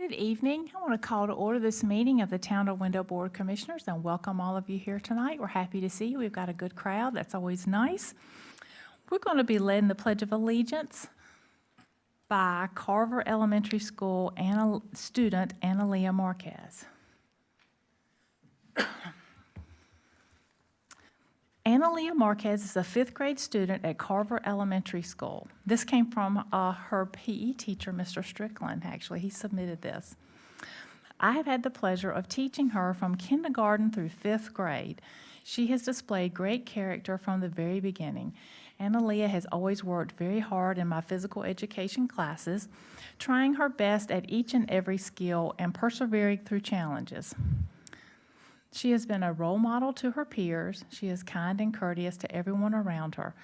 Good evening. I want to call to order this meeting of the Town of Wendell Board of Commissioners and welcome all of you here tonight. We're happy to see you. We've got a good crowd. That's always nice. We're going to be led in the Pledge of Allegiance by Carver Elementary School student Analia Marquez. Analia Marquez is a fifth grade student at Carver Elementary School. This came from her PE teacher, Mr. Strickland, actually. He submitted this. I have had the pleasure of teaching her from kindergarten through fifth grade. She has displayed great character from the very beginning. Analia has always worked very hard in my physical education classes, trying her best at each and every skill and persevering through challenges. She has been a role model to her peers. She is kind and courteous to everyone around her.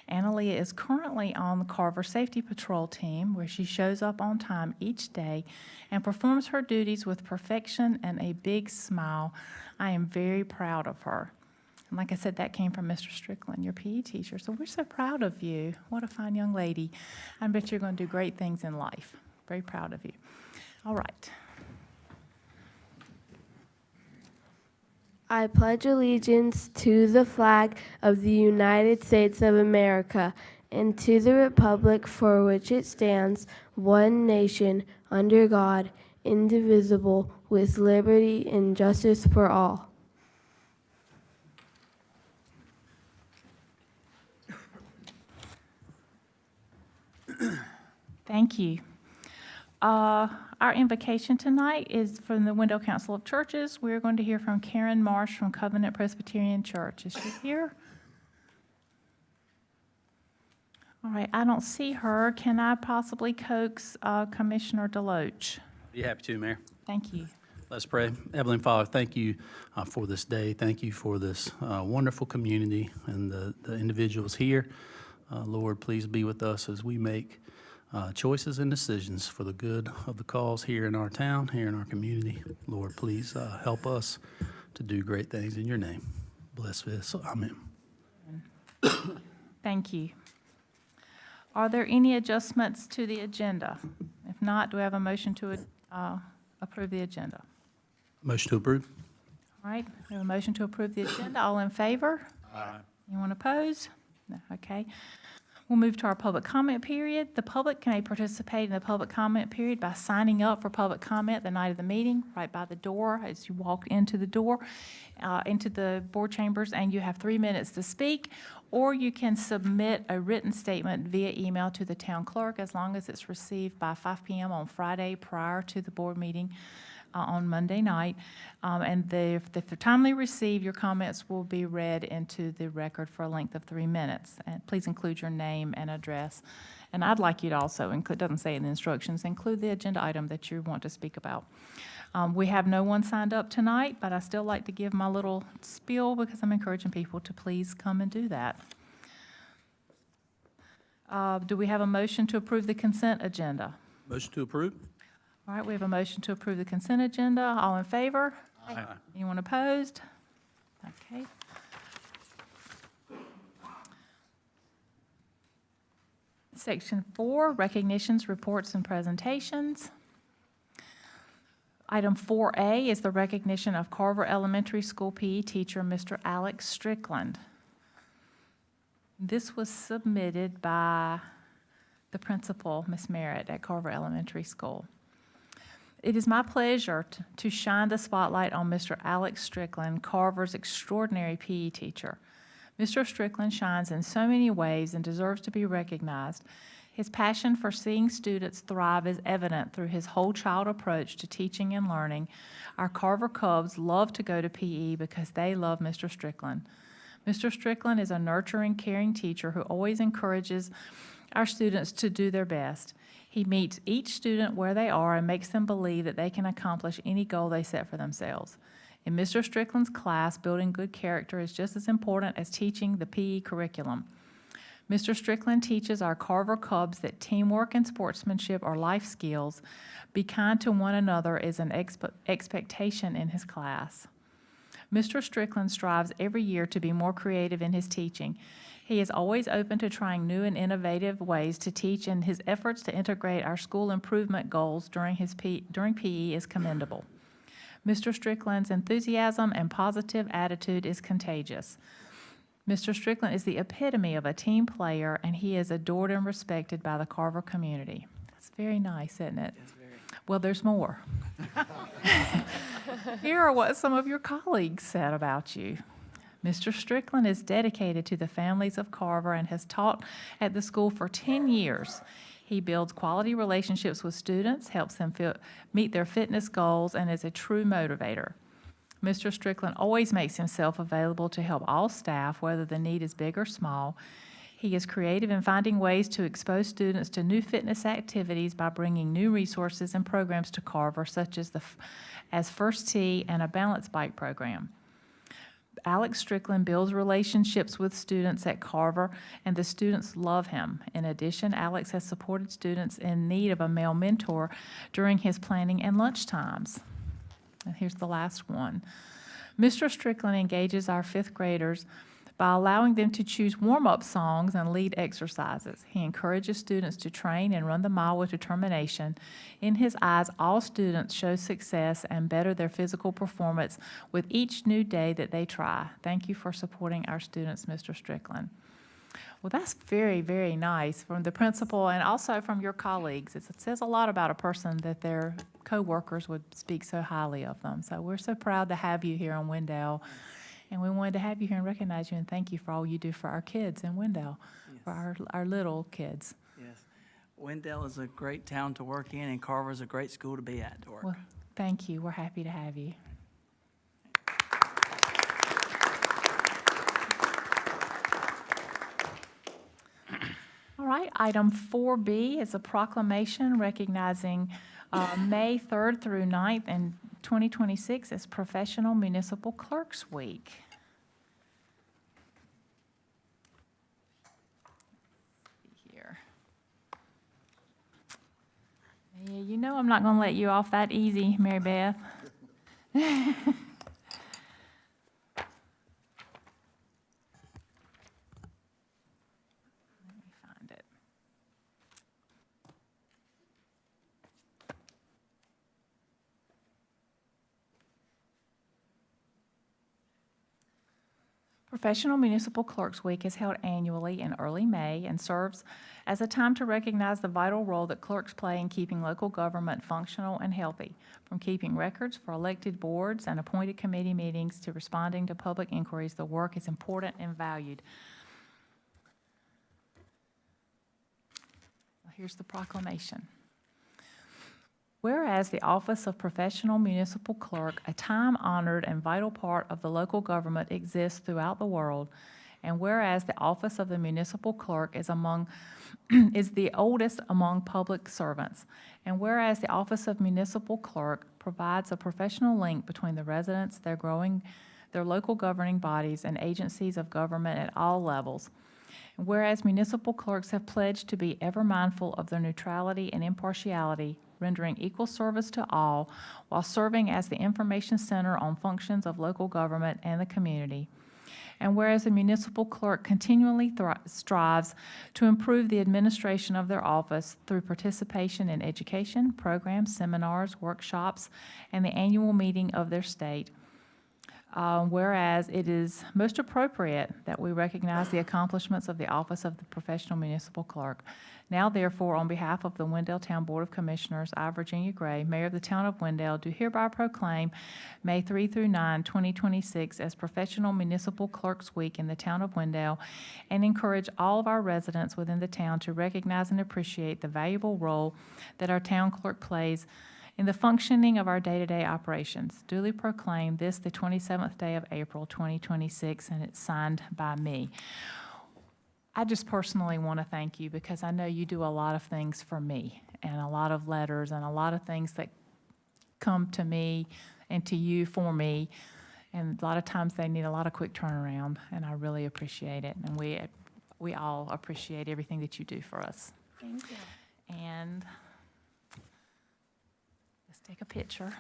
Analia is currently on the Carver Safety Patrol team, where she shows up on time each day and performs her duties with perfection and a big smile. I am very proud of her. And like I said, that came from Mr. Strickland, your PE teacher. So we're so proud of you. What a fine young lady. I bet you're going to do great things in life. Very proud of you. All right. I pledge allegiance to the flag of the United States of America and to the republic for which it stands, one nation, under God, indivisible, with liberty and justice for all. Thank you. Our invocation tonight is from the Wendell Council of Churches. We're going to hear from Karen Marsh from Covenant Presbyterian Church. Is she here? All right, I don't see her. Can I possibly coax Commissioner Deloach? Be happy to, Mayor. Thank you. Let's pray. Heavenly Father, thank you for this day. Thank you for this wonderful community and the individuals here. Lord, please be with us as we make choices and decisions for the good of the cause here in our town, here in our community. Lord, please help us to do great things in your name. Bless this. Amen. Thank you. Are there any adjustments to the agenda? If not, do we have a motion to approve the agenda? Motion to approve. All right, we have a motion to approve the agenda. All in favor? Aye. Anyone opposed? No, okay. We'll move to our public comment period. The public can participate in the public comment period by signing up for public comment the night of the meeting, right by the door as you walk into the door, into the board chambers, and you have 3 minutes to speak, or you can submit a written statement via email to the town clerk as long as it's received by 5 p.m. on Friday prior to the board meeting on Monday night. And if they're timely received, your comments will be read into the record for a length of 3 minutes. And please include your name and address. And I'd like you to also include, doesn't say in the instructions, include the agenda item that you want to speak about. We have no one signed up tonight, but I still like to give my little spiel because I'm encouraging people to please come and do that. Do we have a motion to approve the consent agenda? Motion to approve. All right, we have a motion to approve the consent agenda. All in favor? Aye. Anyone opposed? Okay. Section 4, recognitions, reports, and presentations. Item 4A is the recognition of Carver Elementary School PE teacher, Mr. Alex Strickland. This was submitted by the principal, Ms. Merritt, at Carver Elementary School. It is my pleasure to shine the spotlight on Mr. Alex Strickland, Carver's extraordinary PE teacher. Mr. Strickland shines in so many ways and deserves to be recognized. His passion for seeing students thrive is evident through his whole child approach to teaching and learning. Our Carver Cubs love to go to PE because they love Mr. Strickland. Mr. Strickland is a nurturing, caring teacher who always encourages our students to do their best. He meets each student where they are and makes them believe that they can accomplish any goal they set for themselves. In Mr. Strickland's class, building good character is just as important as teaching the PE curriculum. Mr. Strickland teaches our Carver Cubs that teamwork and sportsmanship are life skills. Be kind to one another is an expectation in his class. Mr. Strickland strives every year to be more creative in his teaching. He is always open to trying new and innovative ways to teach, and his efforts to integrate our school improvement goals during PE is commendable. Mr. Strickland's enthusiasm and positive attitude is contagious. Mr. Strickland is the epitome of a team player, and he is adored and respected by the Carver community. That's very nice, isn't it? Yes, very. Well, there's more. Here are what some of your colleagues said about you. Mr. Strickland is dedicated to the families of Carver and has taught at the school for 10 years. He builds quality relationships with students, helps them meet their fitness goals, and is a true motivator. Mr. Strickland always makes himself available to help all staff, whether the need is big or small. He is creative in finding ways to expose students to new fitness activities by bringing new resources and programs to Carver, such as First Tee and a balance bike program. Alex Strickland builds relationships with students at Carver, and the students love him. In addition, Alex has supported students in need of a male mentor during his planning and lunch times. And here's the last one. Mr. Strickland engages our fifth graders by allowing them to choose warm-up songs and lead exercises. He encourages students to train and run the mile with determination. In his eyes, all students show success and better their physical performance with each new day that they try. Thank you for supporting our students, Mr. Strickland. Well, that's very, very nice from the principal and also from your colleagues. It says a lot about a person that their co-workers would speak so highly of them. So we're so proud to have you here in Wendell. And we wanted to have you here and recognize you and thank you for all you do for our kids in Wendell, for our little kids. Yes. Wendell is a great town to work in, and Carver is a great school to be at to work. Well, thank you. We're happy to have you. All right, item 4B is a proclamation recognizing May 3rd through 9th in 2026 as Professional Municipal Clerks Week. Let's see here. Yeah, you know I'm not going to let you off that easy, Mary Beth. Find it. Professional Municipal Clerks Week is held annually in early May and serves as a time to recognize the vital role that clerks play in keeping local government functional and healthy, from keeping records for elected boards and appointed committee meetings to responding to public inquiries. The work is important and valued. Here's the proclamation. Whereas the Office of Professional Municipal Clerk, a time-honored and vital part of the local government, exists throughout the world, and whereas the Office of the Municipal Clerk is the oldest among public servants, and whereas the Office of Municipal Clerk provides a professional link between the residents, their local governing bodies, and agencies of government at all levels. And whereas municipal clerks have pledged to be ever mindful of their neutrality and impartiality, rendering equal service to all while serving as the information center on functions of local government and the community. And whereas the municipal clerk continually strives to improve the administration of their office through participation in education, programs, seminars, workshops, and the annual meeting of their state. Whereas it is most appropriate that we recognize the accomplishments of the Office of the Professional Municipal Clerk. Now, therefore, on behalf of the Wendell Town Board of Commissioners, I, Virginia Gray, Mayor of the Town of Wendell, do hereby proclaim May 3 through 9, 2026 as Professional Municipal Clerks Week in the Town of Wendell, and encourage all of our residents within the town to recognize and appreciate the valuable role that our town clerk plays in the functioning of our day-to-day operations. Duly proclaimed this the 27th day of April, 2026, and it's signed by me. I just personally want to thank you because I know you do a lot of things for me and a lot of letters and a lot of things that come to me and to you for me. And a lot of times they need a lot of quick turnaround, and I really appreciate it. And we all appreciate everything that you do for us. Thank you. And let's take a picture.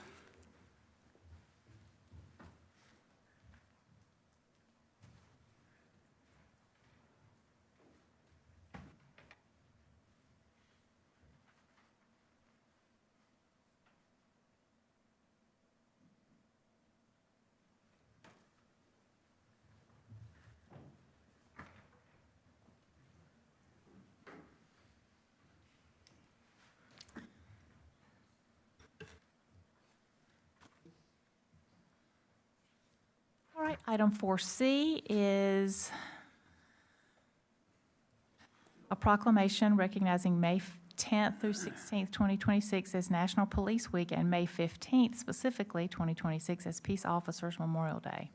Item 4C is a proclamation recognizing May 10th through 16th, 2026 as National Police Week and May 15th specifically, 2026, as Peace Officers Memorial Day.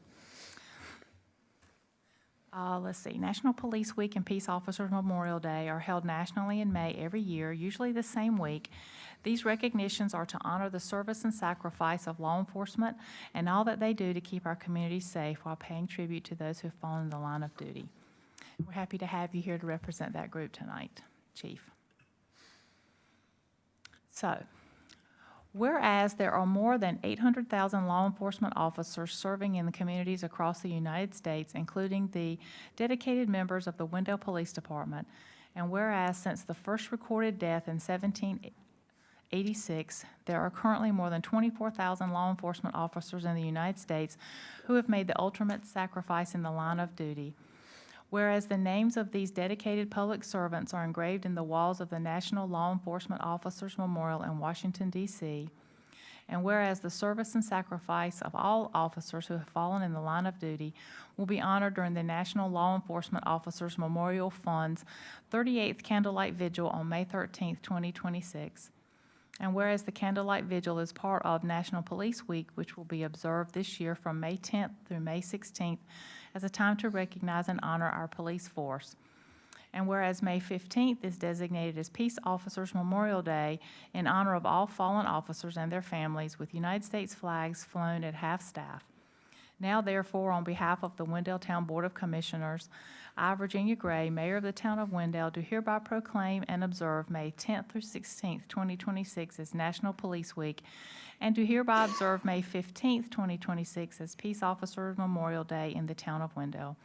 Let's see, National Police Week and Peace Officers Memorial Day are held nationally in May every year, usually the same week. These recognitions are to honor the service and sacrifice of law enforcement and all that they do to keep our communities safe while paying tribute to those who have fallen in the line of duty. We're happy to have you here to represent that group tonight, Chief. So, whereas there are more than 800,000 law enforcement officers serving in the communities across the United States, including the dedicated members of the Wendell Police Department, and whereas since the first recorded death in 1786, there are currently more than 24,000 law enforcement officers in the United States who have made the ultimate sacrifice in the line of duty. Whereas the names of these dedicated public servants are engraved in the walls of the National Law Enforcement Officers Memorial in Washington, D.C., and whereas the service and sacrifice of all officers who have fallen in the line of duty will be honored during the National Law Enforcement Officers Memorial Fund's 38th Candlelight Vigil on May 13th, 2026. And whereas the Candlelight Vigil is part of National Police Week, which will be observed this year from May 10th through May 16th, as a time to recognize and honor our police force. And whereas May 15th is designated as Peace Officers Memorial Day in honor of all fallen officers and their families, with United States flags flown at half-staff. Now, therefore, on behalf of the Wendell Town Board of Commissioners, I, Virginia Gray, Mayor of the Town of Wendell, do hereby proclaim and observe May 10th through 16th, 2026 as National Police Week, and do hereby observe May 15th, 2026 as Peace Officers Memorial Day in the Town of Wendell,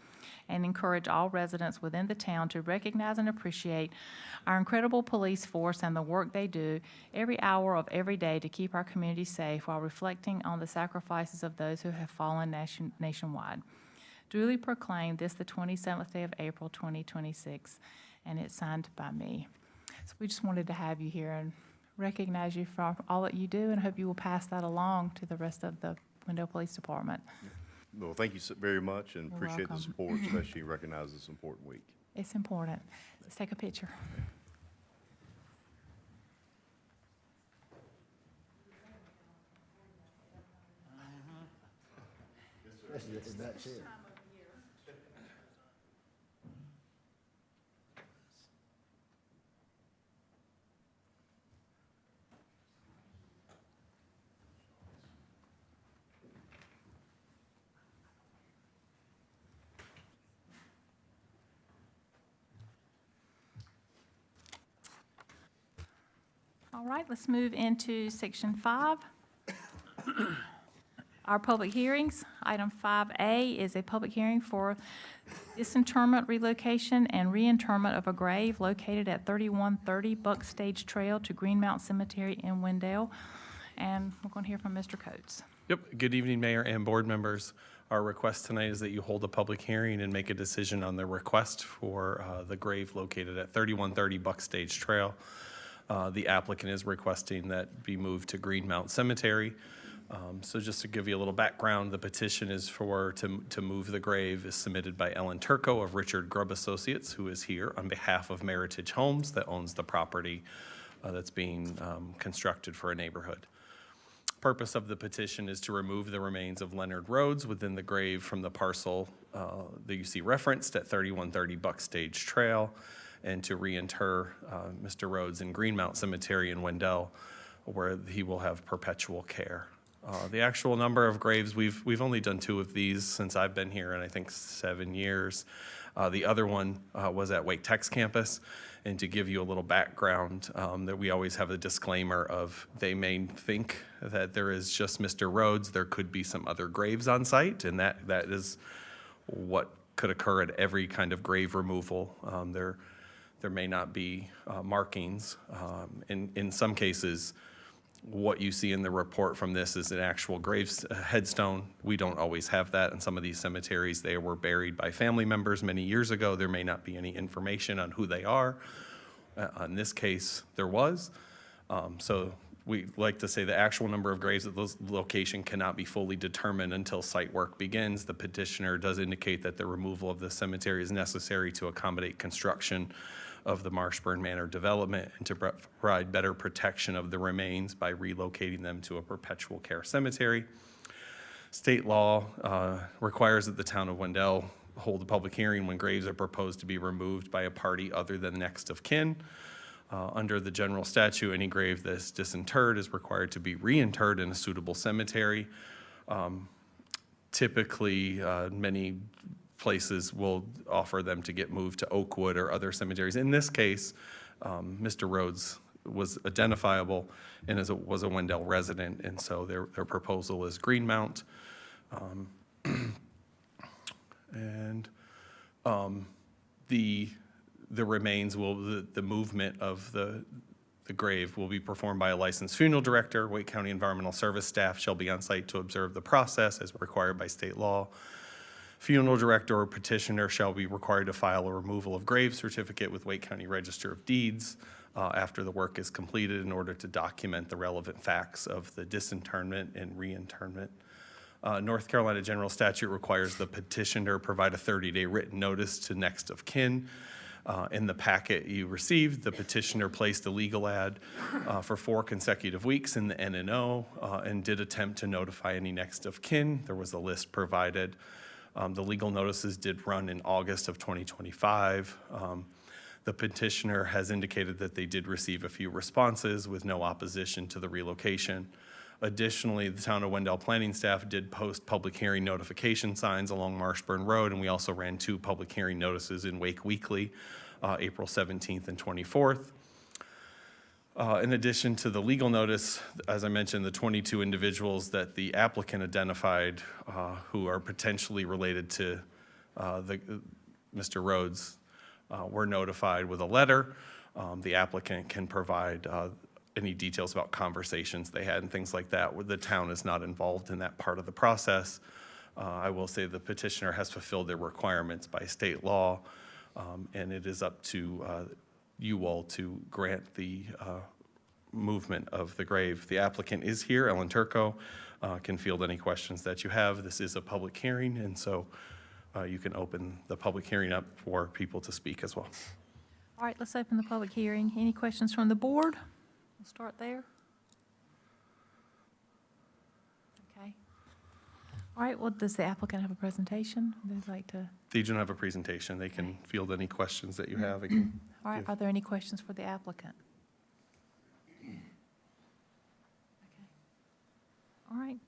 and encourage all residents within the town to recognize and appreciate our incredible police force and the work they do every hour of every day to keep our community safe while reflecting on the sacrifices of those who have fallen nationwide. Duly proclaimed this the 27th day of April, 2026, and it's signed by me. So we just wanted to have you here and recognize you for all that you do, and hope you will pass that along to the rest of the Wendell Police Department. Well, thank you very much, and You're appreciate the welcome. support, especially recognize this important week. It's important. Let's take a picture. All right, let's move into Section 5. Our public hearings. Item 5A is a public hearing for disinterment, relocation, and reinterment of a grave located at 3130 Buck Stage Trail to Greenmount Cemetery in Wendell. And we're going to hear from Mr. Coates. Yep. Good evening, Mayor and board members. Our request tonight is that you hold a public hearing and make a decision on the request for the grave located at 3130 Buck Stage Trail. The applicant is requesting that be moved to Greenmount Cemetery. So just to give you a little background, the petition is to move the grave is submitted by Ellen Turco of Richard Grubb Associates, who is here on behalf of Meritage Homes that owns the property that's being constructed for a neighborhood. Purpose of the petition is to remove the remains of Leonard Rhodes within the grave from the parcel that you see referenced at 3130 Buck Stage Trail, and to reinter Mr. Rhodes in Greenmount Cemetery in Wendell, where he will have perpetual care. The actual number of graves, we've only done 2 of these since I've been here in I think 7 years. The other one was at Wake Tech's campus. And to give you a little background, that we always have a disclaimer of they may think that there is just Mr. Rhodes. There could be some other graves on site, and that is what could occur at every kind of grave removal. There may not be markings. In some cases, what you see in the report from this is an actual headstone. We don't always have that in some of these cemeteries. They were buried by family members many years ago. There may not be any information on who they are. In this case, there was. So We like to say the actual number of graves at this location cannot be fully determined until site work begins. The petitioner does indicate that the removal of the cemetery is necessary to accommodate construction of the Marshburn Manor development and to provide better protection of the remains by relocating them to a perpetual care cemetery. State law requires that the town of Wendell hold a public hearing when graves are proposed to be removed by a party other than next of kin. Under the general statute, any grave that's disinterred is required to be reinterred in a suitable cemetery. Typically, many places will offer them to get moved to Oakwood or other cemeteries. In this case, Mr. Rhodes was identifiable and was a Wendell resident, and so their proposal is Greenmount. The remains the movement of the grave will be performed by a licensed funeral director. Wake County Environmental Service staff shall be on site to observe the process as required by state law. Funeral director or petitioner shall be required to file a removal of grave certificate with Wake County Register of Deeds after the work is completed in order to document the relevant facts of the disinterment and reinterment. North Carolina general statute requires the petitioner provide a 30-day written notice to next of kin. In the packet you received, the petitioner placed a legal ad for 4 consecutive weeks in the NNO and did attempt to notify any next of kin. There was a list provided. The legal notices did run in August of 2025. The petitioner has indicated that they did receive a few responses with no opposition to the relocation. Additionally, the town of Wendell planning staff did post public hearing notification signs along Marshburn Road, and we also ran 2 public hearing notices in Wake Weekly, April 17th and 24th. In addition to the legal notice, as I mentioned, the 22 individuals that the applicant identified who are potentially related to Mr. Rhodes were notified with a letter. The applicant can provide any details about conversations they had and things like that, where the town is not involved in that part of the process. I will say the petitioner has fulfilled their requirements by state law, and it is up to you all to grant the movement of the grave. The applicant is here, Ellen Turco, can field any questions that you have. This is a public hearing, and so you can open the public hearing up for people to speak as well. All right, let's open the public hearing. Any questions from the board? We'll start there. Okay. All right, well, does the applicant have a presentation? They'd like to, They don't have a presentation. They can field any questions that you have. Again. all right, are there any questions for the applicant? Okay. All right.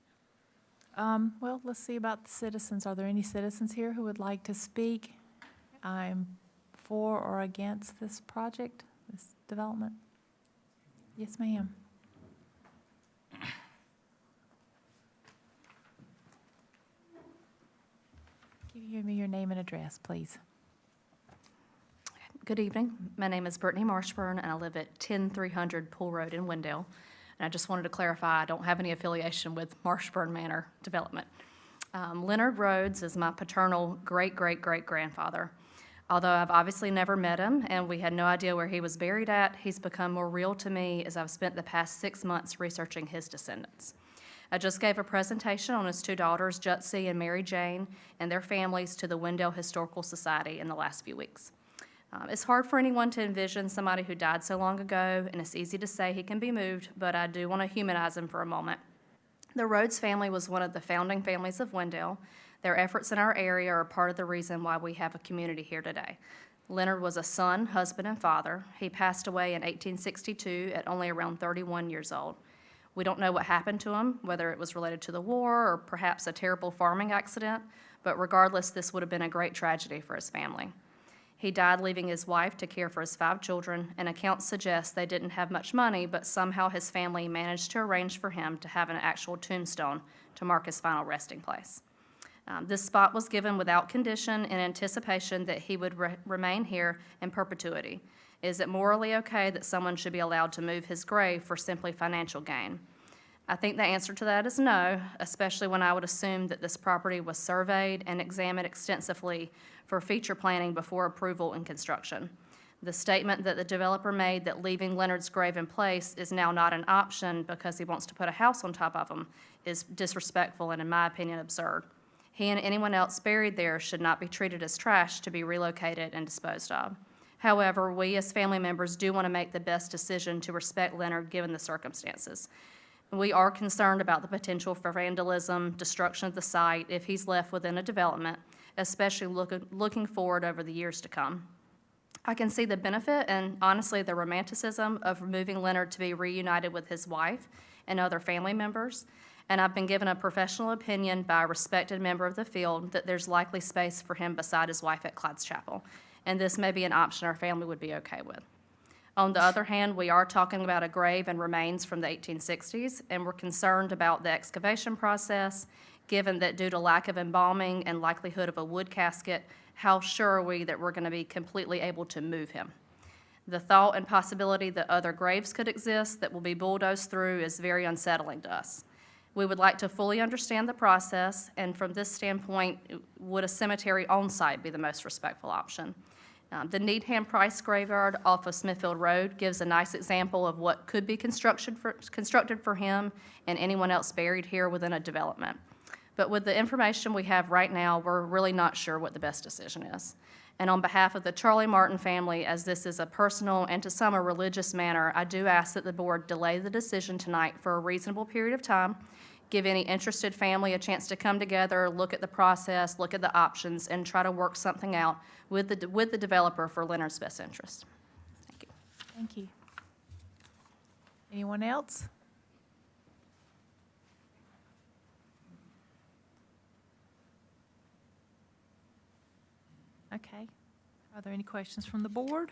Well, let's see about the citizens. Are there any citizens here who would like to speak? I'm for or against this project, this development? Yes, ma'am. Give me your name and address, please. Good evening. My name is Brittany Marshburn, and I live at 10300 Pool Road in Wendell. And I just wanted to clarify, I don't have any affiliation with Marshburn Manor Development. Leonard Rhodes is my paternal great-great-great-grandfather. Although I've obviously never met him, and we had no idea where he was buried at, he's become more real to me as I've spent the past 6 months researching his descendants. I just gave a presentation on his 2 daughters, Jutsi and Mary Jane, and their families to the Wendell Historical Society in the last few weeks. It's hard for anyone to envision somebody who died so long ago, and it's easy to say he can be moved, but I do want to humanize him for a moment. The Rhodes family was one of the founding families of Wendell. Their efforts in our area are part of the reason why we have a community here today. Leonard was a son, husband, and father. He passed away in 1862 at only around 31 years old. We don't know what happened to him, whether it was related to the war or perhaps a terrible farming accident, but regardless, this would have been a great tragedy for his family. He died leaving his wife to care for his 5 children, and accounts suggest they didn't have much money, but somehow his family managed to arrange for him to have an actual tombstone to mark his final resting place. This spot was given without condition in anticipation that he would remain here in perpetuity. Is it morally okay that someone should be allowed to move his grave for simply financial gain? I think the answer to that is no, especially when I would assume that this property was surveyed and examined extensively for future planning before approval and construction. The statement that the developer made that leaving Leonard's grave in place is now not an option because he wants to put a house on top of him is disrespectful and, in my opinion, absurd. He and anyone else buried there should not be treated as trash to be relocated and disposed of. However, we as family members do want to make the best decision to respect Leonard given the circumstances. We are concerned about the potential for vandalism, destruction of the site if he's left within a development, especially looking forward over the years to come. I can see the benefit and honestly the romanticism of moving Leonard to be reunited with his wife and other family members, and I've been given a professional opinion by a respected member of the field that there's likely space for him beside his wife at Clyde's Chapel, and this may be an option our family would be okay with. On the other hand, we are talking about a grave and remains from the 1860s, and we're concerned about the excavation process, given that due to lack of embalming and likelihood of a wood casket, how sure are we that we're going to be completely able to move him? The thought and possibility that other graves could exist that will be bulldozed through is very unsettling to us. We would like to fully understand the process, and from this standpoint, would a cemetery on site be the most respectful option? The Needham Price Graveyard off of Smithfield Road gives a nice example of what could be constructed for him and anyone else buried here within a development. But with the information we have right now, we're really not sure what the best decision is. And on behalf of the Charlie Martin family, as this is a personal and to some a religious matter, I do ask that the board delay the decision tonight for a reasonable period of time, give any interested family a chance to come together, look at the process, look at the options, and try to work something out with the developer for Leonard's best interest. Thank you. Thank you. Anyone else? Okay. Are there any questions from the board?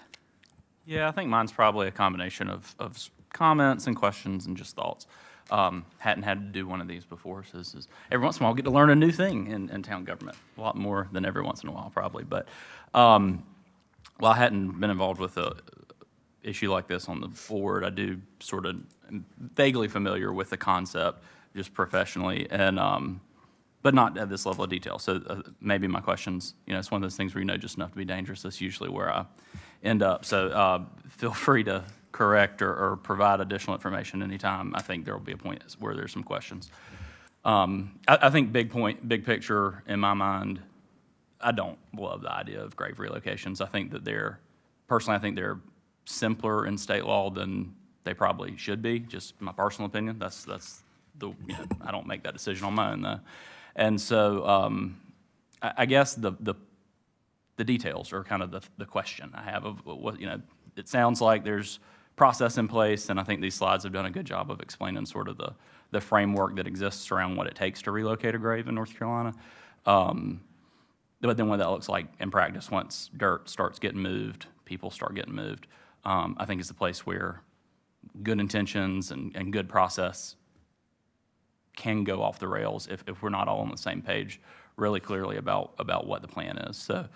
Yeah, I think mine's probably a combination of comments and questions and just thoughts. Hadn't had to do one of these before, so this is, every once in a while I get to learn a new thing in town government. A lot more than every once in a while, probably. But while I hadn't been involved with a issue like this on the board, I do sort of am vaguely familiar with the concept, just professionally, and but not at this level of detail. So maybe my questions, it's one of those things where you know just enough to be dangerous. That's usually where I end up. So feel free to correct or provide additional information anytime. I think there will be a point where there's some questions. I think big picture in my mind, I don't love the idea of grave relocations. I think that personally, I think they're simpler in state law than they probably should be. Just my personal opinion. That's I don't make that decision on my own though. And so I guess the details are kind of the question I have of what, it sounds like there's process in place, and I think these slides have done a good job of explaining sort of the framework that exists around what it takes to relocate a grave in North Carolina. But then what that looks like in practice, once dirt starts getting moved, people start getting moved, I think it's a place where good intentions and good process can go off the rails if we're not all on the same page really clearly about what the plan is. So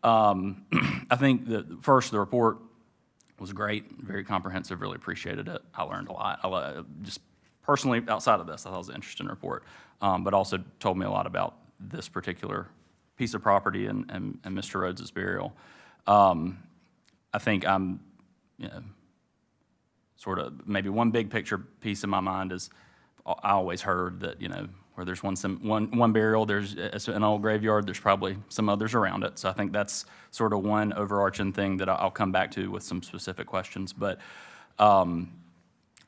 I think that first, the report was great, very comprehensive, really appreciated it. I learned a lot. Just personally, outside of this, I thought it was an interesting report, but also told me a lot about this particular piece of property and Mr. Rhodes' burial. I think I'm, sort of maybe one big picture piece in my mind is I always heard that, where there's one burial, there's an old graveyard, there's probably some others around it. So I think that's sort of one overarching thing that I'll come back to with some specific questions. But I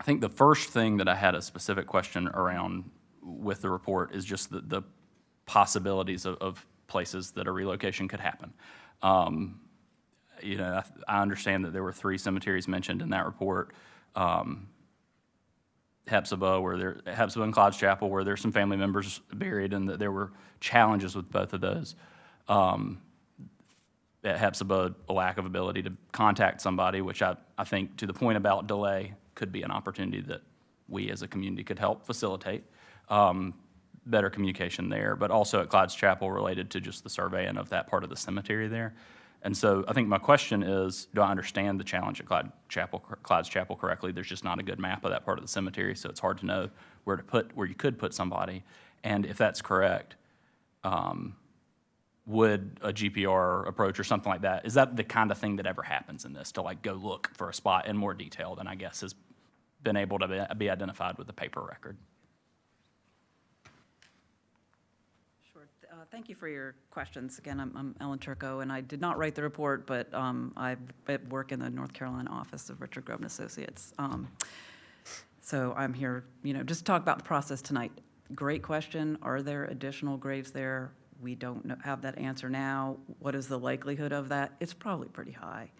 think the first thing that I had a specific question around with the report is just the possibilities of places that a relocation could happen. I understand that there were 3 cemeteries mentioned in that report. Hepzibah and Clyde's Chapel, where there's some family members buried, and that there were challenges with both of those. At Hepzibah, a lack of ability to contact somebody, which I think, to the point about delay, could be an opportunity that we as a community could help facilitate. Better communication there, but also at Clyde's Chapel related to just the surveying of that part of the cemetery there. And so I think my question is, do I understand the challenge at Clyde's Chapel correctly? There's just not a good map of that part of the cemetery, so it's hard to know where you could put somebody. And if that's correct, would a GPR approach or something like that, is that the kind of thing that ever happens in this, to like go look for a spot in more detail than I guess has been able to be identified with the paper record? Sure. Thank you for your questions. Again, I'm Ellen Turco, and I did not write the report, but I work in the North Carolina office of Richard Grove and Associates. So I'm here, just to talk about the process tonight. Great question. Are there additional graves there? We don't have that answer now. What is the likelihood of that? It's probably pretty high.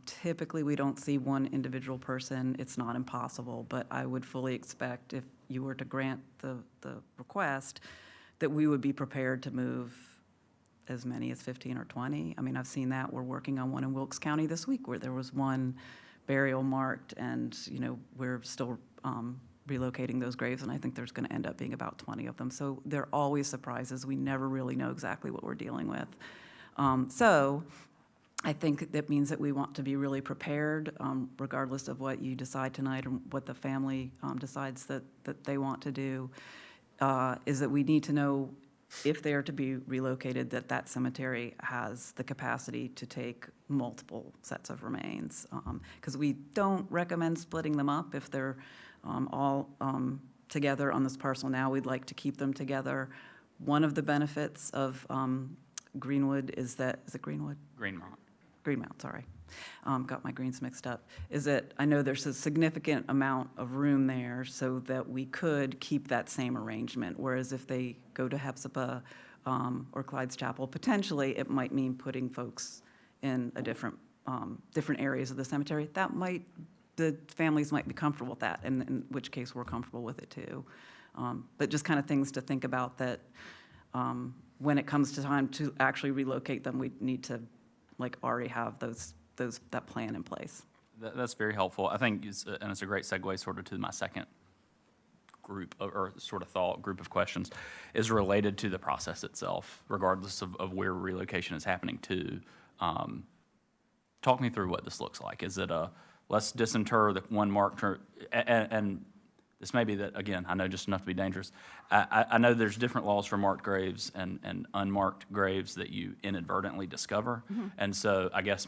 Typically, we don't see one individual person. It's not impossible, but I would fully expect if you were to grant the request that we would be prepared to move as many as 15 or 20. I mean, I've seen that. We're working on one in Wilkes County this week where there was one burial marked, and, we're still relocating those graves, and I think there's going to end up being about 20 of them. So there are always surprises. We never really know exactly what we're dealing with. So I think that means that we want to be really prepared, regardless of what you decide tonight or what the family decides that they want to do, is that we need to know if they are to be relocated, that cemetery has the capacity to take multiple sets of remains. Because we don't recommend splitting them up if they're all together on this parcel now. We'd like to keep them together. One of the benefits of Greenwood is it Greenwood? Greenmount, sorry. Got my greens mixed up. Is that I know there's a significant amount of room there so that we could keep that same arrangement. Whereas if they go to Hepzibah or Clyde's Chapel, potentially it might mean putting folks in a different areas of the cemetery. The families might be comfortable with that, and in which case we're comfortable with it too. But just kind of things to think about that when it comes to time to actually relocate them, we need to already have that plan in place. That's very helpful. I think, and it's a great segue sort of to my second group group of questions, is related to the process itself, regardless of where relocation is happening to. Talk me through what this looks like. Is it a let's disinter the one marked, and this may be that, again, I know just enough to be dangerous. I know there's different laws for marked graves and unmarked graves that you inadvertently discover. Mm-hmm. And so I guess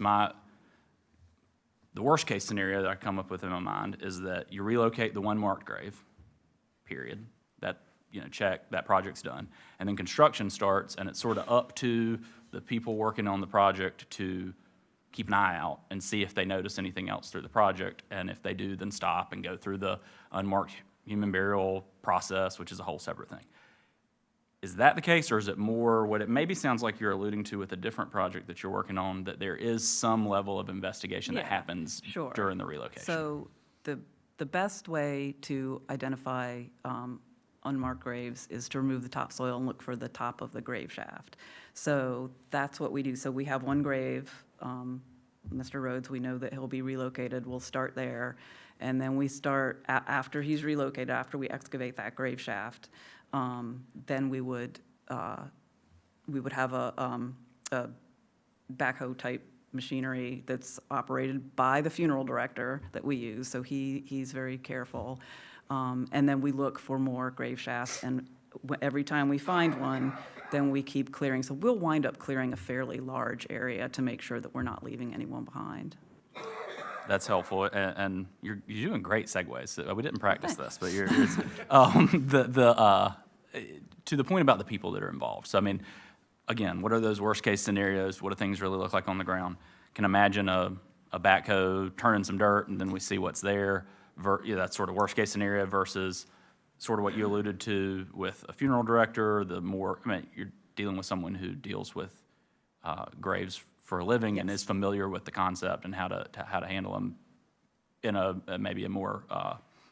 the worst case scenario that I come up with in my mind is that you relocate the one marked grave, period. That, check, that project's done. And then construction starts, and it's sort of up to the people working on the project to keep an eye out and see if they notice anything else through the project. And if they do, then stop and go through the unmarked human burial process, which is a whole separate thing. Is that the case, or is it more what it maybe sounds like you're alluding to with a different project that you're working on, that there is some level of investigation that happens during the relocation? So the best way to identify unmarked graves is to remove the topsoil and look for the top of the grave shaft. So that's what we do. So we have one grave, Mr. Rhodes, we know that he'll be relocated. We'll start there. And then we start, after he's relocated, after we excavate that grave shaft, then we would have a backhoe type machinery that's operated by the funeral director that we use. So he's very careful. And then we look for more grave shafts, and every time we find one, then we keep clearing. So we'll wind up clearing a fairly large area to make sure that we're not leaving anyone behind. That's helpful, and you're doing great segues. We didn't practice this, but you're to the point about the people that are involved. So I mean, again, what are those worst case scenarios? What do things really look like on the ground? Can imagine a backhoe turning some dirt, and then we see what's there. That's sort of worst case scenario versus sort of what you alluded to with a funeral director. You're dealing with someone who deals with graves for a living and is familiar with the concept and how to handle them in maybe a more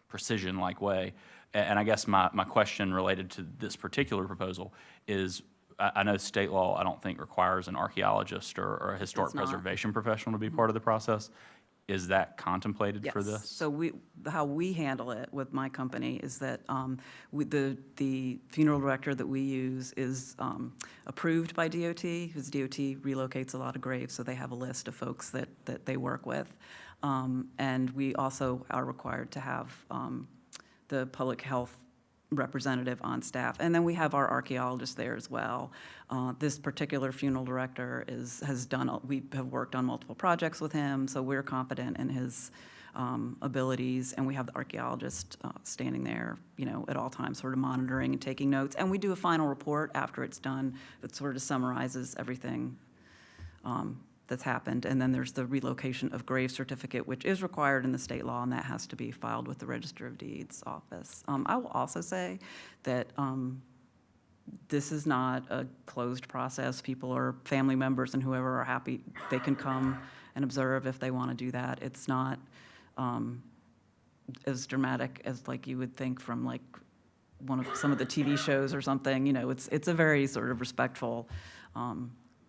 precision-like way. And I guess my question related to this particular proposal is, I know state law, I don't think requires an archaeologist or a historic preservation professional to be part of the process. Is that contemplated for this? So how we handle it with my company is that the funeral director that we use is approved by DOT, because DOT relocates a lot of graves, so they have a list of folks that they work with. And we also are required to have the public health representative on staff. And then we have our archaeologist there as well. This particular funeral director we have worked on multiple projects with him, so we're confident in his abilities, and we have the archaeologist standing there, at all times, sort of monitoring and taking notes. And we do a final report after it's done that sort of summarizes everything that's happened. And then there's the relocation of grave certificate, which is required in the state law, and that has to be filed with the Register of Deeds office. I will also say that this is not a closed process. People or family members and whoever are happy, they can come and observe if they want to do that. It's not as dramatic as like you would think from like some of the TV shows or something. It's a very sort of respectful,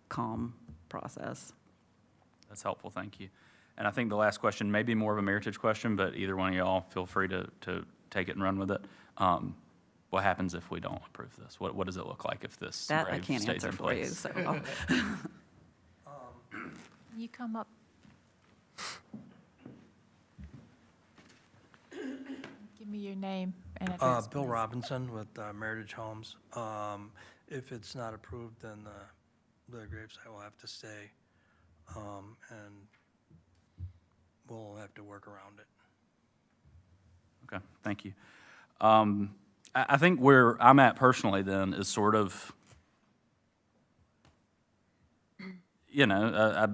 calm process. That's helpful, thank you. And I think the last question may be more of a Meritage question, but either one of y'all feel free to take it and run with it. What happens if we don't approve this? What does it look like if this That I grave can't stays answer in for you, place? so. You come up. Give me your name and address. Bill please. Robinson with Meritage Homes. If it's not approved, then the gravesite will have to stay, and we'll have to work around it. Okay, thank you. I think where I'm at personally then is sort of, I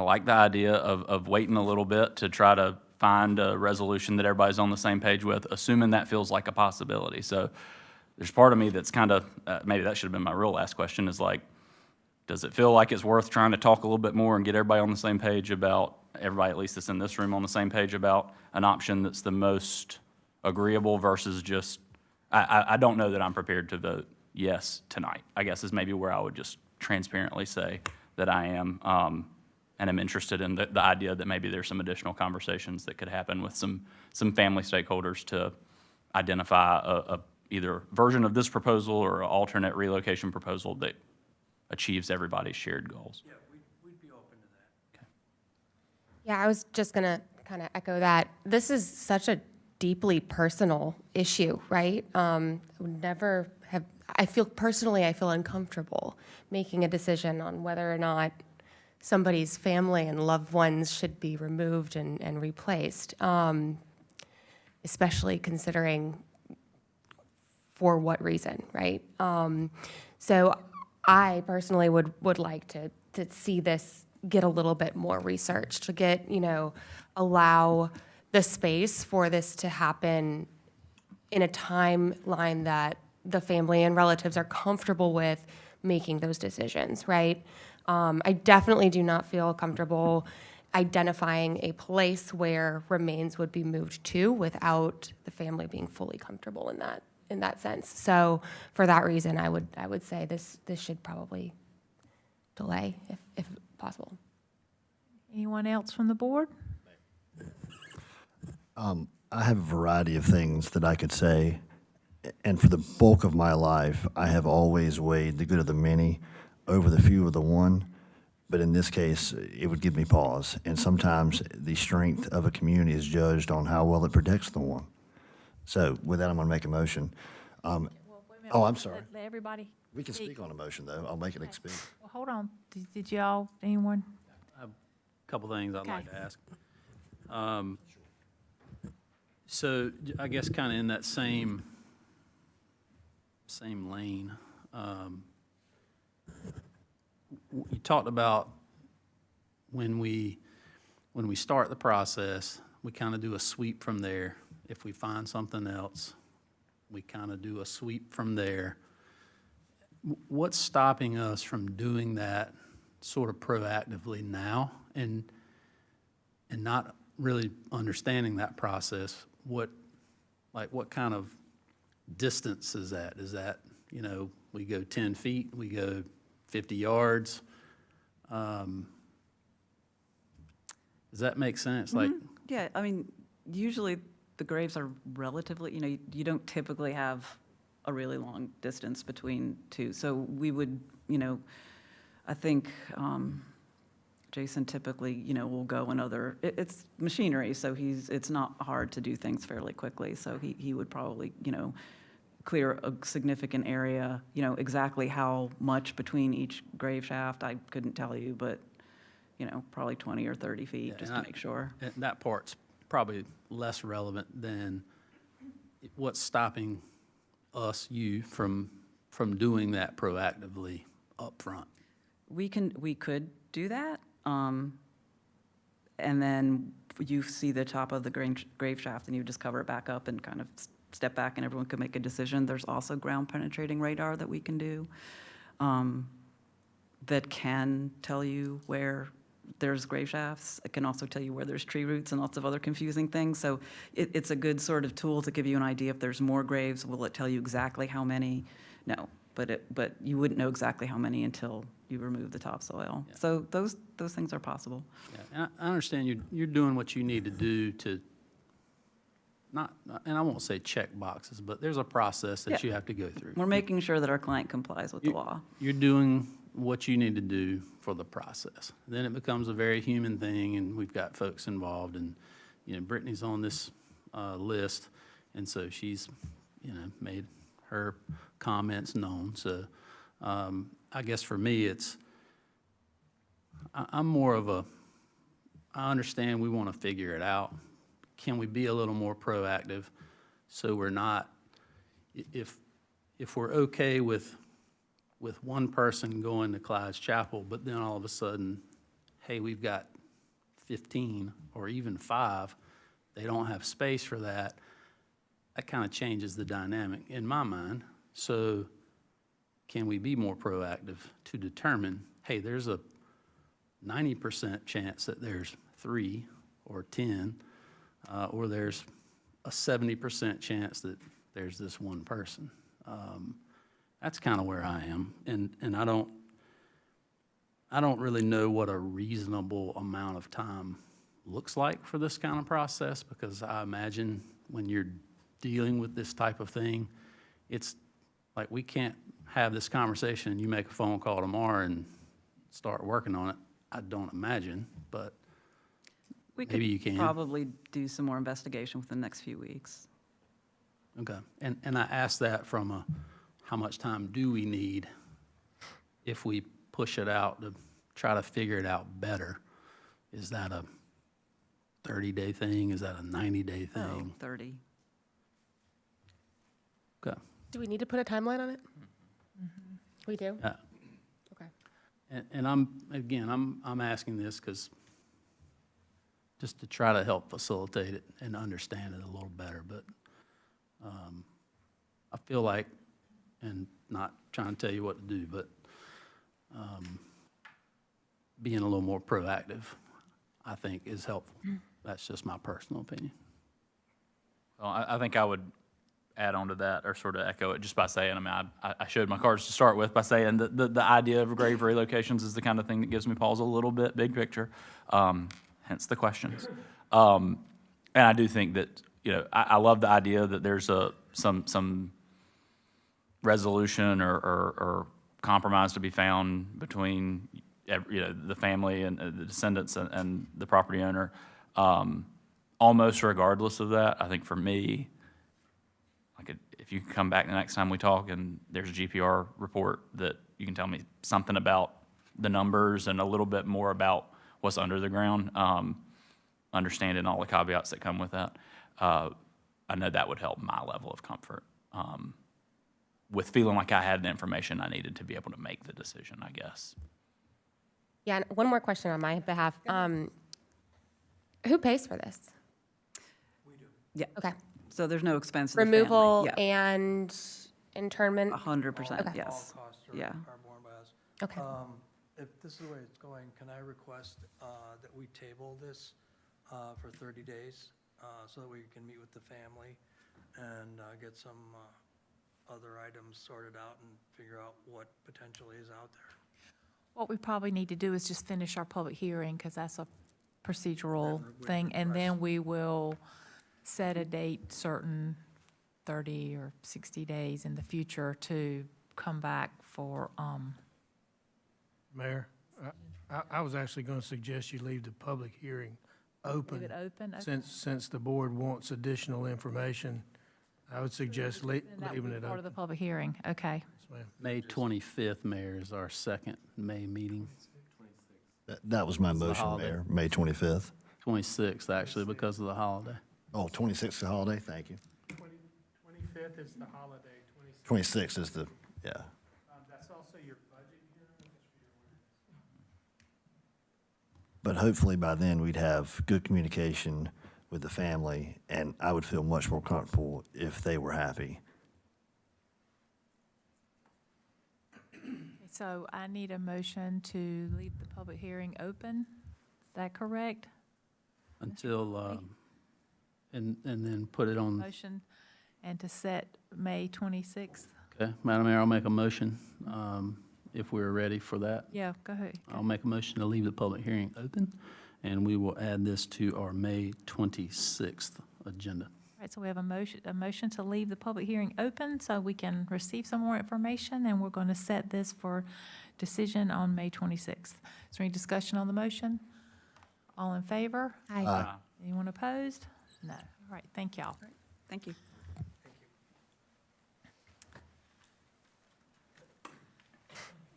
like the idea of waiting a little bit to try to find a resolution that everybody's on the same page with, assuming that feels like a possibility. So there's part of me that's kind of, maybe that should have been my real last question, is like, does it feel like it's worth trying to talk a little bit more and get everybody on the same page about, everybody at least that's in this room on the same page about an option that's the most agreeable versus just, I don't know that I'm prepared to vote yes tonight, I guess is maybe where I would just transparently say that I am, and I'm interested in the idea that maybe there's some additional conversations that could happen with some family stakeholders to identify a either version of this proposal or an alternate relocation proposal that achieves everybody's shared goals. Yeah, we'd be open to that. Yeah, I was just going to kind of echo that. This is such a deeply personal issue, right? I feel uncomfortable making a decision on whether or not somebody's family and loved ones should be removed and replaced, especially considering for what reason, right? So I personally would like to see this get a little bit more research, to get, allow the space for this to happen in a timeline that the family and relatives are comfortable with making those decisions, right? I definitely do not feel comfortable identifying a place where remains would be moved to without the family being fully comfortable in that sense. So for that reason, I would say this should probably delay if possible. Anyone else from the board? I have a variety of things that I could say, and for the bulk of my life, I have always weighed the good of the many over the few of the one, but in this case, it would give me pause. And sometimes the strength of a community is judged on how well it protects the one. So with that, I'm going to make a motion. Well, wait a minute. Oh, I'm sorry. Let everybody. We can speak on a motion, though. I'll make it speak. Well, hold on. Did y'all, anyone? A couple things I'd like Okay. to ask. So I guess kind of in that same lane, you talked about when we start the process, we kind of do a sweep from there. If we find something else, we kind of do a sweep from there. What's stopping us from doing that sort of proactively now and not really understanding that process? What kind of distance is that? Is that, we go 10 feet, we go 50 yards? Does that make sense? Like, Yeah, I mean, usually the graves are relatively, you don't typically have a really long distance between two. So we would, I think Jason typically, will go another, it's machinery, so it's not hard to do things fairly quickly. So he would probably, clear a significant area, you know, exactly how much between each grave shaft, I couldn't tell you, but, you know, probably 20 or 30 feet, just to make sure. And that part's probably less relevant than what's stopping you from doing that proactively up front. We could do that, and then you see the top of the grave shaft, and you just cover it back up and kind of step back, and everyone could make a decision. There's also ground penetrating radar that we can do, that can tell you where there's grave shafts. It can also tell you where there's tree roots and lots of other confusing things. So it's a good sort of tool to give you an idea if there's more graves. Will it tell you exactly how many? No, but you wouldn't know exactly how many until you remove the topsoil. Yeah. So those things are possible. Yeah, and I understand you're doing what you need to do to and I won't say check boxes, but there's a process that Yeah. you have to go through. We're making sure that our client complies with the law. You're doing what you need to do for the process. Then it becomes a very human thing, and we've got folks involved, and, you know, Brittany's on this list, and so she's, you know, made her comments known. So I guess for me, I'm more of I understand we want to figure it out. Can we be a little more proactive so we're not, if we're okay with one person going to Clyde's Chapel, but then all of a sudden, hey, we've got 15 or even 5, they don't have space for that, that kind of changes the dynamic in my mind. So can we be more proactive to determine, hey, there's a 90% chance that there's 3 or 10, or there's a 70% chance that there's this one person. That's kind of where I am, and I don't really know what a reasonable amount of time looks like for this kind of process, because I imagine when you're dealing with this type of thing, it's like we can't have this conversation and you make a phone call tomorrow and start working on it. I don't imagine, but maybe you can. We could probably do some more investigation within the next few weeks. Okay, and I asked that from how much time do we need if we push it out to try to figure it out better? Is that a 30-day thing? Is that a 90-day thing? 30. Okay. Do we need to put a timeline on it? We do? Yeah. Okay. And I'm asking this because just to try to help facilitate it and understand it a little better, but I feel like, and not trying to tell you what to do, but being a little more proactive, I think, is helpful. That's just my personal opinion. Well, I think I would add on to that, or sort of echo it, just by saying, I mean, I showed my cards to start with by saying that the idea of grave relocations is the kind of thing that gives me pause a little bit, big picture, hence the questions. And I do think that, you know, I love the idea that there's some resolution or compromise to be found between, you know, the family and the descendants and the property owner, almost regardless of that. I think for me, like, if you can come back the next time we talk and there's a GPR report that you can tell me something about the numbers and a little bit more about what's under the ground, understanding all the caveats that come with that, I know that would help my level of comfort with feeling like I had the information I needed to be able to make the decision, I guess. Yeah, and one more question on my behalf. Who pays for this? Yeah. Okay. So there's no expense to the family. Removal Yeah. and internment? 100%, Okay. yes. All costs Yeah. are borne by us. Okay. If this is the way it's going, can I request that we table this for 30 days so that we can meet with the family and get some other items sorted out and figure out what potentially is out there? What we probably need to do is just finish our public hearing, because that's a procedural thing, and then we will set a date certain 30 or 60 days in the future to come back for, Mayor, I was actually going to suggest you leave the public hearing open. leave it open. Okay. Since the board wants additional information, I would suggest And that would leaving be it part of the open. public hearing. Okay. Yes, ma'am. May 25th, Mayor, is our second May meeting. That was my It's a motion, holiday. Mayor, May 25th. 26th, actually, because of the holiday. Oh, 26th is the holiday, thank you. 25th is the holiday, 26th is the, yeah. That's also your budget hearing, just for your awareness. But hopefully by then, we'd have good communication with the family, and I would feel much more comfortable if they were happy. So I need a motion to leave the public hearing open. Is that correct? Until, and then put it on, Motion and to set May 26th? okay, Madam Mayor, I'll make a motion, if we're ready for that. Yeah, go ahead. I'll make a motion to leave the public hearing open, and we will add this to our May 26th agenda. All right, so we have a motion to leave the public hearing open so we can receive some more information, and we're going to set this for decision on May 26th. Is there any discussion on the motion? All in favor? Aye. Anyone opposed? No. All right, thank y'all. Thank you.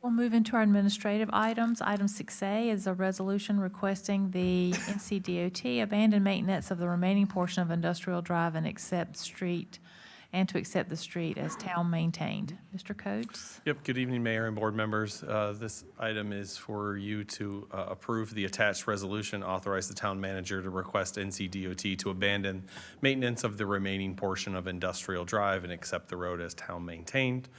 We'll move into our administrative items. Item 6A is a resolution requesting the NCDOT abandon maintenance of the remaining portion of Industrial Drive and accept to accept the street as town maintained. Mr. Coates? Yep, good evening, Mayor and board members. This item is for you to approve the attached resolution, authorize the town manager to request NCDOT to abandon maintenance of the remaining portion of Industrial Drive and accept the road as town maintained.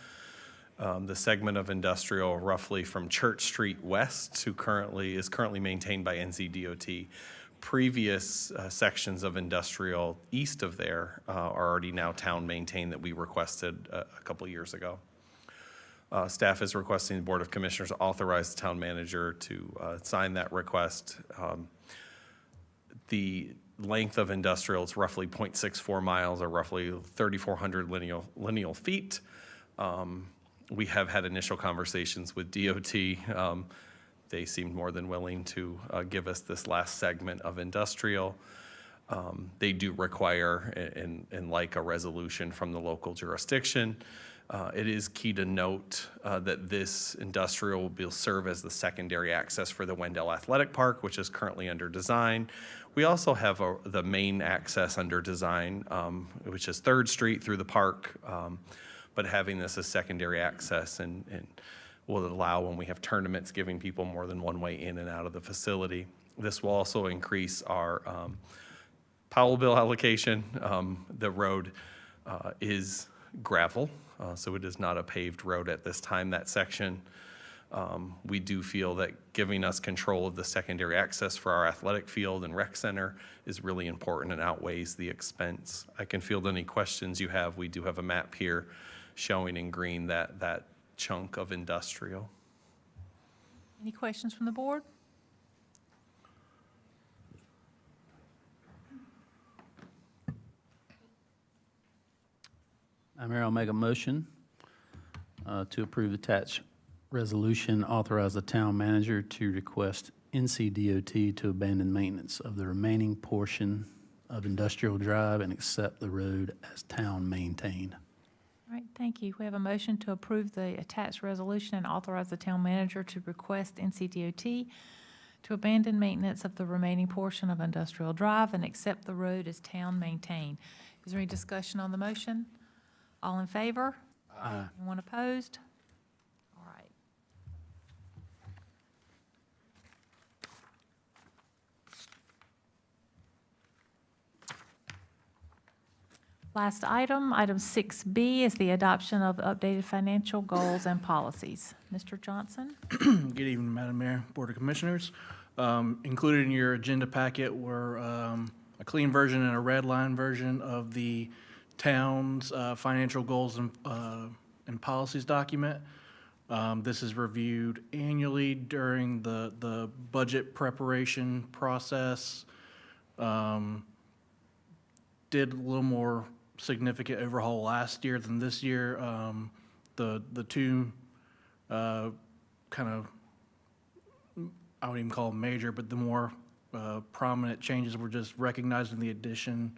The segment of industrial roughly from Church Street west to is currently maintained by NCDOT. Previous sections of industrial east of there are already now town maintained that we requested a couple years ago. Staff is requesting the Board of Commissioners authorize the town manager to sign that request. The length of industrial is roughly 0.64 miles or roughly 3,400 lineal feet. We have had initial conversations with DOT. They seemed more than willing to give us this last segment of industrial. They do require, and like a resolution from the local jurisdiction. It is key to note that this industrial will serve as the secondary access for the Wendell Athletic Park, which is currently under design. We also have the main access under design, which is 3rd Street through the park. But having this as secondary access and will allow, when we have tournaments, giving people more than one way in and out of the facility. This will also increase our Powell bill allocation. The road is gravel, so it is not a paved road at this time, that section. We do feel that giving us control of the secondary access for our athletic field and rec center is really important and outweighs the expense. I can field any questions you have. We do have a map here showing in green that chunk of industrial. Any questions from the board? Madam Mayor, I'll make a motion to approve the attached resolution, authorize the town manager to request NCDOT to abandon maintenance of the remaining portion of Industrial Drive and accept the road as town maintained. All right, thank you. We have a motion to approve the attached resolution and authorize the town manager to request NCDOT to abandon maintenance of the remaining portion of Industrial Drive and accept the road as town maintained. Is there any discussion on the motion? All in favor? Aye. Anyone opposed? All right. Last item, item 6B, is the adoption of updated financial goals and policies. Mr. Johnson? Good evening, Madam Mayor, Board of Commissioners. Included in your agenda packet were a clean version and a red line version of the town's financial goals and policies document. This is reviewed annually during the budget preparation process. Did a little more significant overhaul last year than this year. The two kind of, I wouldn't even call them major, but the more prominent changes were just recognizing the addition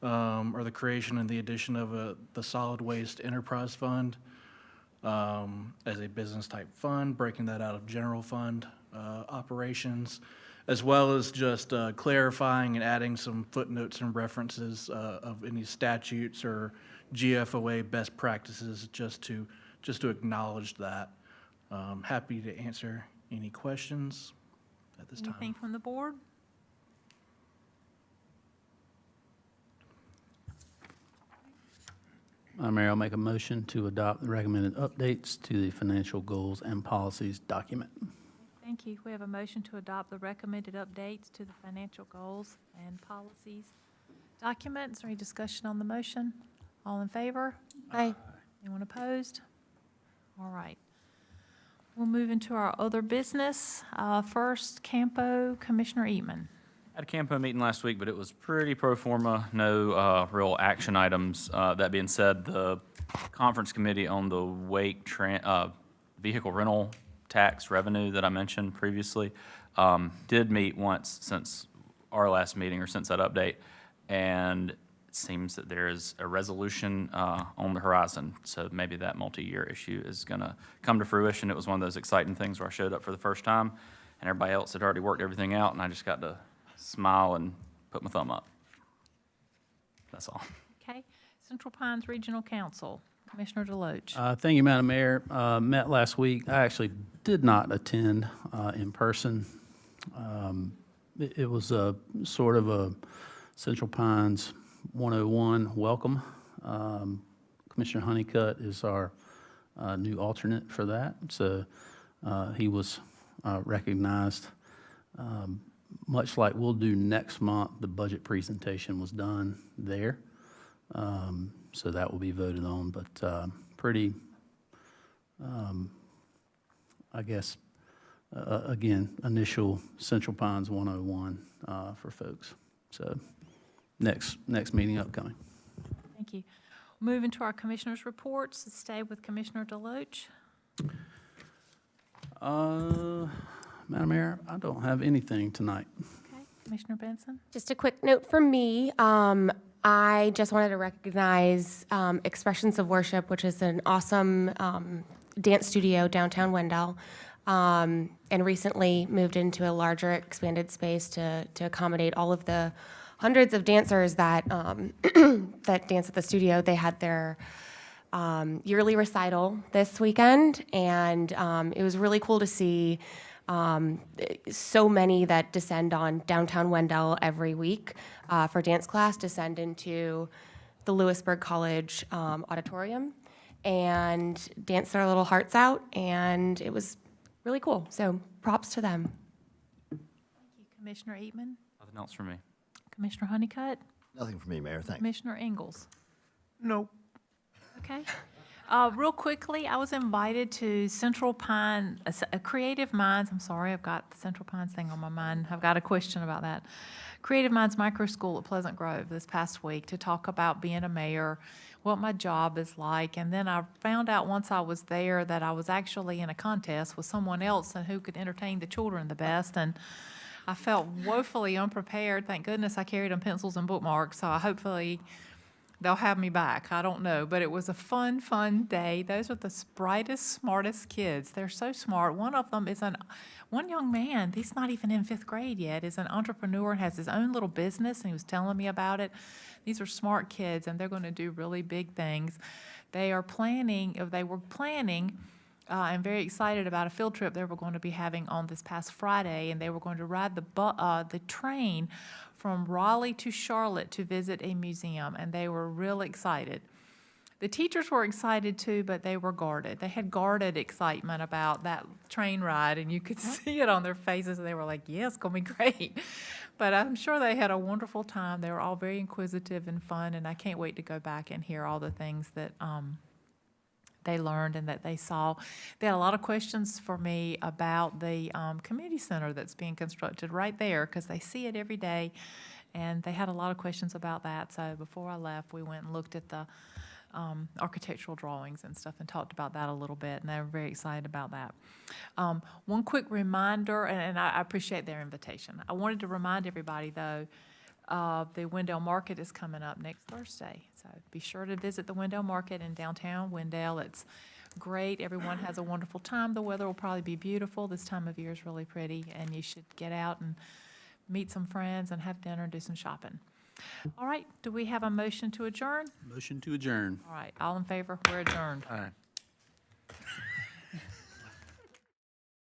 or the creation and the addition of the Solid Waste Enterprise Fund as a business-type fund, breaking that out of general fund operations, as well as just clarifying and adding some footnotes and references of any statutes or GFOA best practices, just to acknowledge that. Happy to answer any questions at this time. Anything from the board? Madam Mayor, I'll make a motion to adopt the recommended updates to the financial goals and policies document. Thank you. We have a motion to adopt the recommended updates to the financial goals and policies document. Is there any discussion on the motion? All in favor? Aye. Anyone opposed? All right. We'll move into our other business. First, Campo, Commissioner Eatman. Had a Campo meeting last week, but it was pretty pro forma, no real action items. That being said, the conference committee on the Wake vehicle rental tax revenue that I mentioned previously did meet once since our last meeting, or since that update, and it seems that there is a resolution on the horizon. So maybe that multi-year issue is going to come to fruition. It was one of those exciting things where I showed up for the first time, and everybody else had already worked everything out, and I just got to smile and put my thumb up. That's all. Okay. Central Pines Regional Council, Commissioner Deloach. Thank you, Madam Mayor. Met last week. I actually did not attend in person. It was a sort of a Central Pines 101 welcome. Commissioner Honeycutt is our new alternate for that, so he was recognized. Much like we'll do next month, the budget presentation was done there. So that will be voted on, but pretty, I guess, again, initial Central Pines 101 for folks. So next meeting upcoming. Thank you. Moving to our commissioners' reports. Let's stay with Commissioner Deloach. Madam Mayor, I don't have anything tonight. Okay. Commissioner Benson. Just a quick note from me. I just wanted to recognize Expressions of Worship, which is an awesome dance studio downtown Wendell, and recently moved into a larger expanded space to accommodate all of the hundreds of dancers that that dance at the studio. They had their yearly recital this weekend, and it was really cool to see so many that descend on downtown Wendell every week for dance class descend into the Lewisburg College auditorium and dance their little hearts out, and it was really cool. So props to them. Thank you. Commissioner Eatman. Nothing else from me. Commissioner Honeycutt. Nothing for me, Mayor, thanks. Commissioner Ingalls. Nope. Okay. Real quickly, I was invited to Central Pine, Creative Minds. I'm sorry, I've got the Central Pines thing on my mind. I've got a question about that. Creative Minds Micro School at Pleasant Grove this past week to talk about being a mayor, what my job is like. And then I found out once I was there that I was actually in a contest with someone else and who could entertain the children the best. And I felt woefully unprepared. Thank goodness I carried them pencils and bookmarks, so hopefully they'll have me back. I don't know, but it was a fun day. Those are the brightest, smartest kids. They're so smart. One of them is one young man, he's not even in 5th grade yet, is an entrepreneur and has his own little business, and he was telling me about it. These are smart kids, and they're going to do really big things. They were planning, I'm very excited about a field trip they were going to be having on this past Friday, and they were going to ride the train from Raleigh to Charlotte to visit a museum, and they were real excited. The teachers were excited too, but they were guarded. They had guarded excitement about that train ride, and you could see it on their faces. They were like, yeah, it's going to be great. But I'm sure they had a wonderful time. They were all very inquisitive and fun, and I can't wait to go back and hear all the things that they learned and that they saw. They had a lot of questions for me about the community center that's being constructed right there, because they see it every day, and they had a lot of questions about that. So before I left, we went and looked at the architectural drawings and stuff and talked about that a little bit, and they were very excited about that. One quick reminder, and I appreciate their invitation. I wanted to remind everybody, though, The Wendell Market is coming up next Thursday, so be sure to visit the Wendell Market in downtown Wendell. It's great. Everyone has a wonderful time. The weather will probably be beautiful. This time of year is really pretty, and you should get out and meet some friends and have dinner and do some shopping. All right, do we have a motion to adjourn? Motion to adjourn. All right, all in favor, we're adjourned. All right.